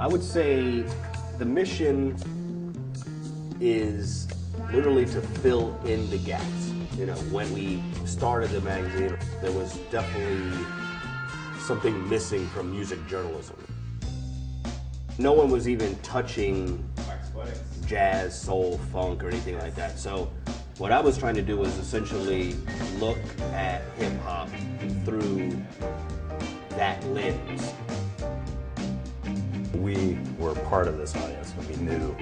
I would say the mission is literally to fill in the gaps. You know, when we started the magazine, there was definitely something missing from music journalism. No one was even touching jazz, soul, funk, or anything like that. So what I was trying to do was essentially look at hip-hop through that lens. We were part of this audience, and we knew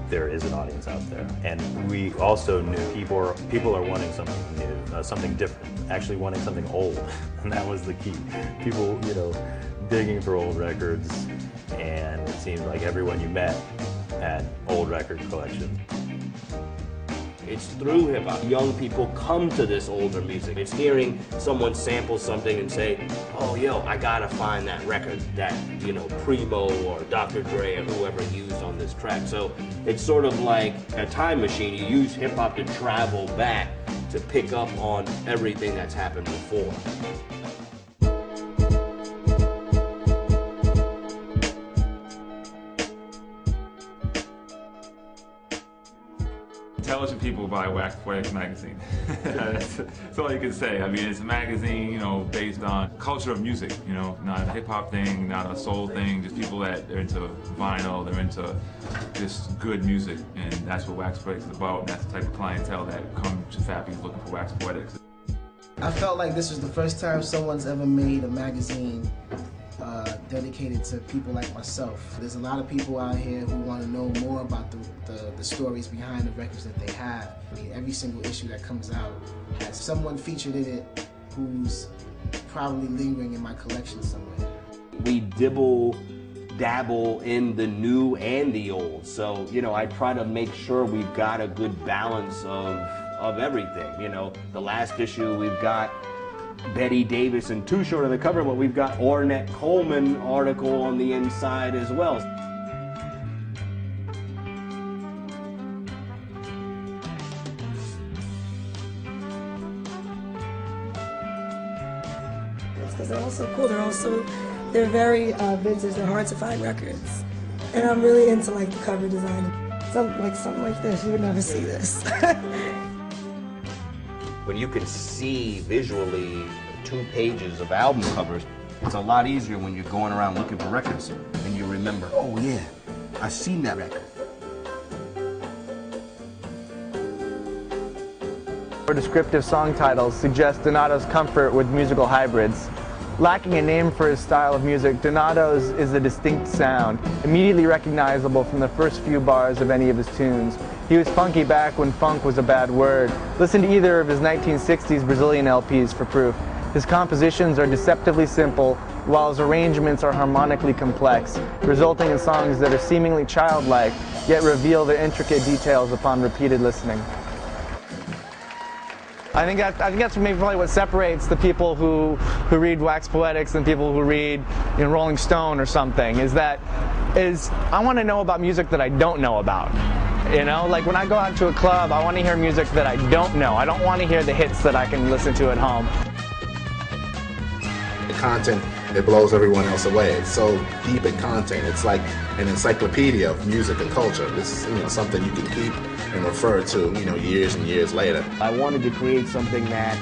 there is an audience out there. And we also knew people are wanting something new, something different, actually wanting something old. And that was the key. People, you know, digging for old records, and it seemed like everyone you met had old record collections. It's through hip-hop. Young people come to this older music. It's hearing someone sample something and say, oh, yo, I gotta find that record that, you know, Primo or Dr. Dre or whoever used on this track. So it's sort of like a time machine. You use hip-hop to travel back to pick up on everything that's happened before. Intelligent people buy Waxpoetics magazine. That's all you can say. I mean, it's a magazine, you know, based on culture of music, you know, not a hip-hop thing, not a soul thing, just people that are into vinyl, they're into just good music, and that's what Waxpoetics is about, and that's the type of clientele that come to Fappy's looking for Waxpoetics. I felt like this was the first time someone's ever made a magazine dedicated to people like myself. There's a lot of people out here who want to know more about the stories behind the records that they have. I mean, every single issue that comes out has someone featured in it who's probably lingering in my collection somewhere. We dabble in the new and the old. So, you know, I try to make sure we've got a good balance of everything. You know, the last issue we've got Betty Davis and Too Short on the cover, but we've got Ornette Coleman article on the inside as well. Because they're also cool. They're very vintage. They're hard to find records, and I'm really into like the cover design. Something like this, you would never see this. When you can see visually 2 pages of album covers, it's a lot easier when you're going around looking for records and you remember, oh yeah, I've seen that record. More descriptive song titles suggest Donato's comfort with musical hybrids. Lacking a name for his style of music, Donato's is a distinct sound, immediately recognizable from the first few bars of any of his tunes. He was funky back when funk was a bad word. Listen to either of his 1960s Brazilian LPs for proof. His compositions are deceptively simple, while his arrangements are harmonically complex, resulting in songs that are seemingly childlike, yet reveal their intricate details upon repeated listening. I think that's maybe probably what separates the people who read Waxpoetics and people who read, you know, Rolling Stone or something, is I want to know about music that I don't know about. You know, like when I go out to a club, I want to hear music that I don't know. I don't want to hear the hits that I can listen to at home. The content, it blows everyone else away. It's so deep in content. It's like an encyclopedia of music and culture. This is, you know, something you can keep and refer to, you know, years and years later. I wanted to create something that,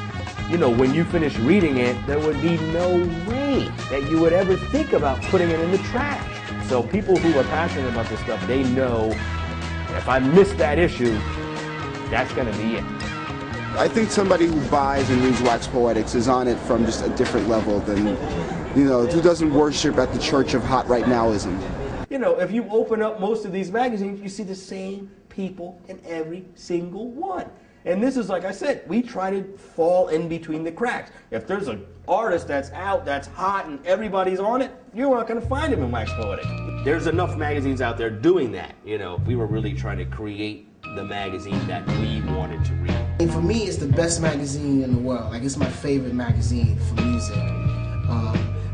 you know, when you finish reading it, there would be no way that you would ever think about putting it in the trash. So people who are passionate about this stuff, they know if I miss that issue, that's going to be it. I think somebody who buys and reads Waxpoetics is on it from just a different level than, you know, who doesn't worship at the church of hot right nowism. You know, if you open up most of these magazines, you see the same people in every single one. And this is, like I said, we try to fall in between the cracks. If there's an artist that's out, that's hot, and everybody's on it, you're not going to find him in Waxpoetics. There's enough magazines out there doing that. You know, we were really trying to create the magazine that we wanted to read. And for me, it's the best magazine in the world. Like, it's my favorite magazine for music.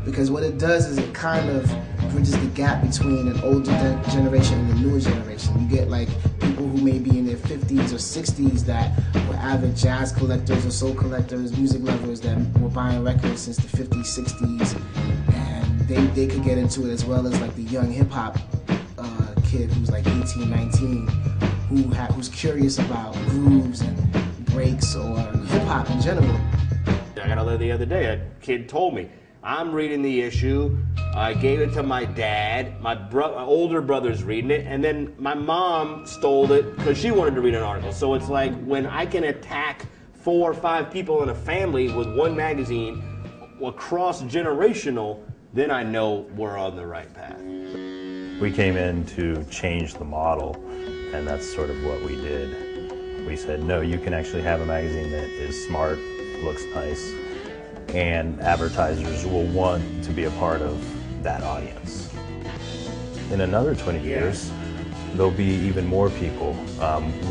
Because what it does is it kind of bridges the gap between an older generation and a newer generation. You get like people who may be in their 50s or 60s that were avid jazz collectors or soul collectors, music lovers that were buying records since the 50s, 60s, and they could get into it, as well as like the young hip hop kid who's like 18, 19, who's curious about grooves and breaks or hip hop in general. I got a letter the other day. A kid told me, I'm reading the issue. I gave it to my dad. My older brother's reading it, and then my mom stole it because she wanted to read an article. So it's like when I can attack 4 or 5 people in a family with one magazine, across generational, then I know we're on the right path. We came in to change the model, and that's sort of what we did. We said, no, you can actually have a magazine that is smart, looks nice, and advertisers will want to be a part of that audience. In another 20 years, there'll be even more people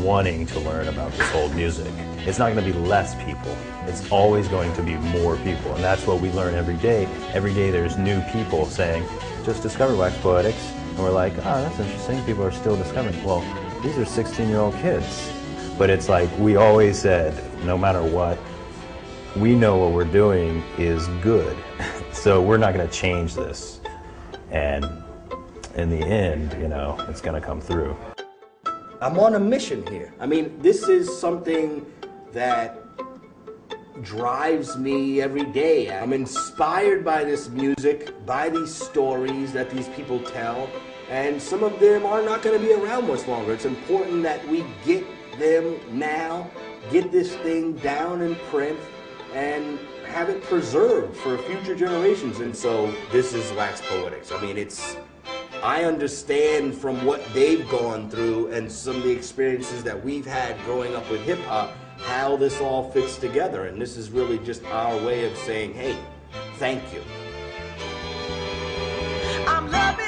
wanting to learn about this old music. It's not going to be less people. It's always going to be more people, and that's what we learn every day. Every day there's new people saying, just discovered Waxpoetics, and we're like, oh, that's interesting. People are still discovering. Well, these are 16-year-old kids. But it's like we always said, no matter what, we know what we're doing is good. So we're not going to change this. And in the end, you know, it's going to come through. I'm on a mission here. I mean, this is something that drives me every day. I'm inspired by this music, by these stories that these people tell, and some of them are not going to be around much longer. It's important that we get them now, get this thing down in print, and have it preserved for future generations. And so this is Waxpoetics. I mean, I understand from what they've gone through and some of the experiences that we've had growing up with hip hop, how this all fits together. And this is really just our way of saying, hey, thank you. I'm loving